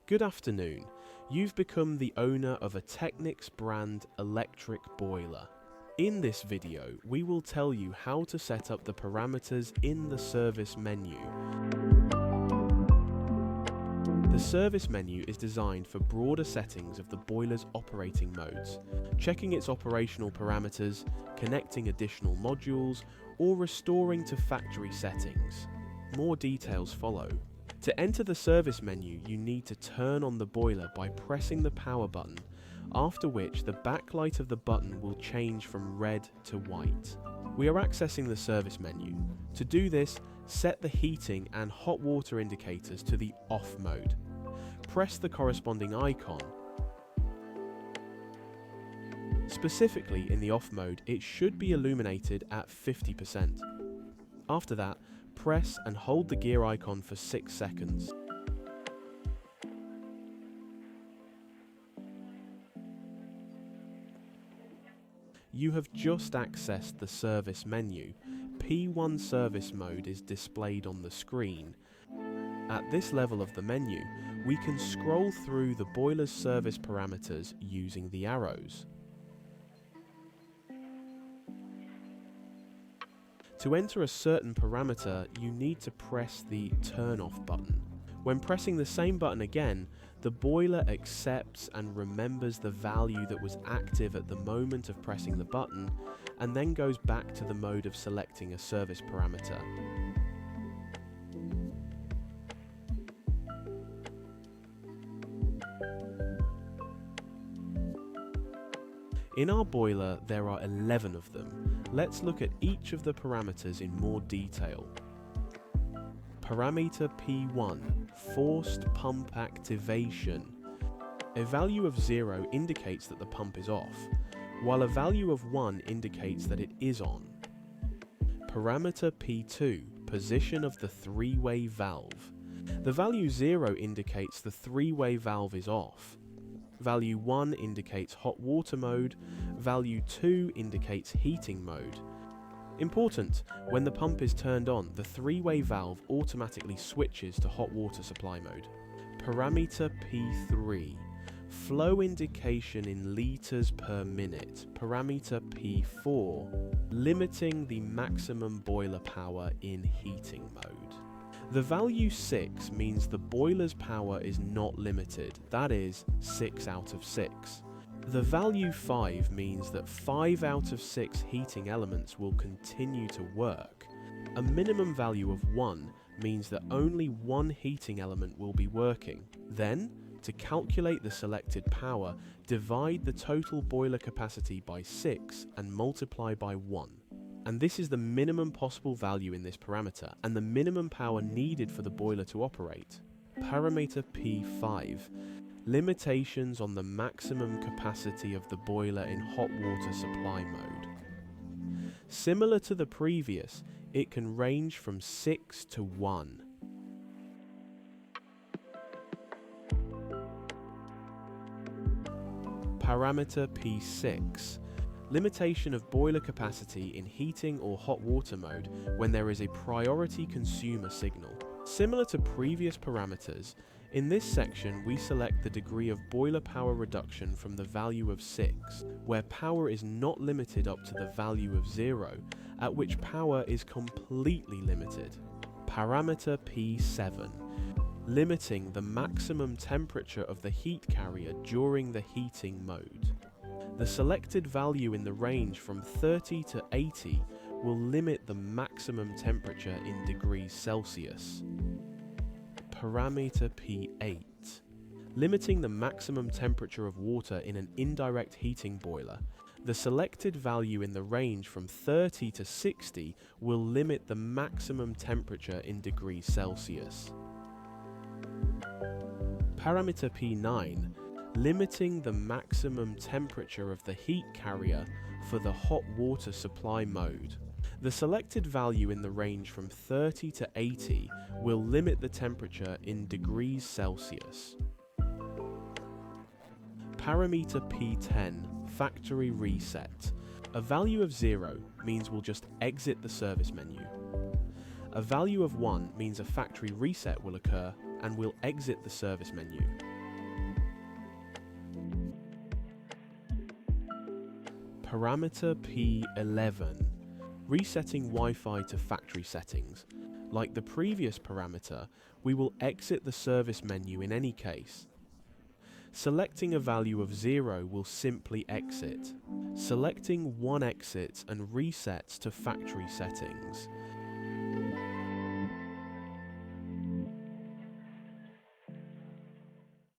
Good afternoon. You've become the owner of a TEKNIX brand electric boiler. In this video, we will tell you how to set up the parameters in the service menu. The service menu is designed for broader settings of the boiler's operating modes, checking its operational parameters, connecting additional modules, or restoring to factory settings. More details follow. To enter the service menu, you need to turn on the boiler by pressing the power button, after which the backlight of the button will change from red to white. We are accessing the service menu. To do this, set the heating and hot water indicators to the off mode. Press the corresponding icon. Specifically in the off mode, it should be illuminated at 50%. After that, press and hold the gear icon for 6 seconds. You have just accessed the service menu. P1 service mode is displayed on the screen. At this level of the menu, we can scroll through the boiler's service parameters using the arrows. To enter a certain parameter, you need to press the turn off button. When pressing the same button again, the boiler accepts and remembers the value that was active at the moment of pressing the button, and then goes back to the mode of selecting a service parameter. In our boiler, there are 11 of them. Let's look at each of the parameters in more detail. Parameter P1, forced pump activation. A value of 0 indicates that the pump is off, while a value of 1 indicates that it is on. Parameter P2, position of the three-way valve. The value 0 indicates the three-way valve is off. Value 1 indicates hot water mode, value 2 indicates heating mode. Important, when the pump is turned on, the three-way valve automatically switches to hot water supply mode. Parameter P3, flow indication in litres per minute. Parameter P4, limiting the maximum boiler power in heating mode. The value 6 means the boiler's power is not limited, that is, 6 out of 6. The value 5 means that 5 out of 6 heating elements will continue to work. A minimum value of 1 means that only one heating element will be working. Then, to calculate the selected power, divide the total boiler capacity by 6 and multiply by 1. And this is the minimum possible value in this parameter, and the minimum power needed for the boiler to operate. Parameter P5, limitations on the maximum capacity of the boiler in hot water supply mode. Similar to the previous, it can range from 6 to 1. Parameter P6, limitation of boiler capacity in heating or hot water mode when there is a priority consumer signal. Similar to previous parameters, in this section we select the degree of boiler power reduction from the value of 6, where power is not limited up to the value of 0, at which power is completely limited. Parameter P7, limiting the maximum temperature of the heat carrier during the heating mode. The selected value in the range from 30 to 80 will limit the maximum temperature in degrees Celsius. Parameter P8, limiting the maximum temperature of water in an indirect heating boiler. The selected value in the range from 30 to 60 will limit the maximum temperature in degrees Celsius. Parameter P9, limiting the maximum temperature of the heat carrier for the hot water supply mode. The selected value in the range from 30 to 80 will limit the temperature in degrees Celsius. Parameter P10, factory reset. A value of 0 means we'll just exit the service menu. A value of 1 means a factory reset will occur and we'll exit the service menu. Parameter P11. Resetting Wi-Fi to factory settings. Like the previous parameter, we will exit the service menu in any case. Selecting a value of 0 will simply exit. Selecting 1 exits and resets to factory settings.